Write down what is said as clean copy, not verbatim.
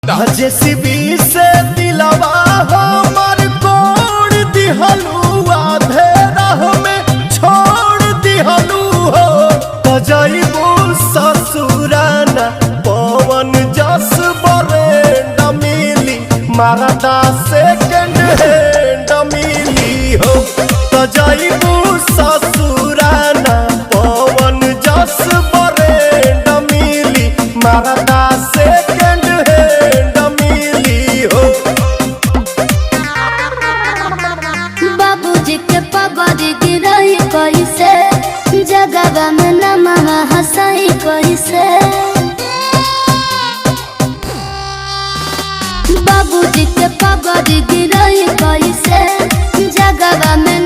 JCB से दिलवा हमर कोड़ दिहलू आधे राह में छोड़ दिहलू हो तजैबू ससुराना पवन जस बरेंड मिली मारदा सेकंड हैंड मिली हो तजैबू ससुराना पवन जस बरेंड मिली मारदा सेकंड हैंड मिली हो। बाबूजी के पगड़ी गिरई कैसे जगवा में नमः हंसई कैसे बाबूजी के पगड़ी गिरई कैसे जगवा में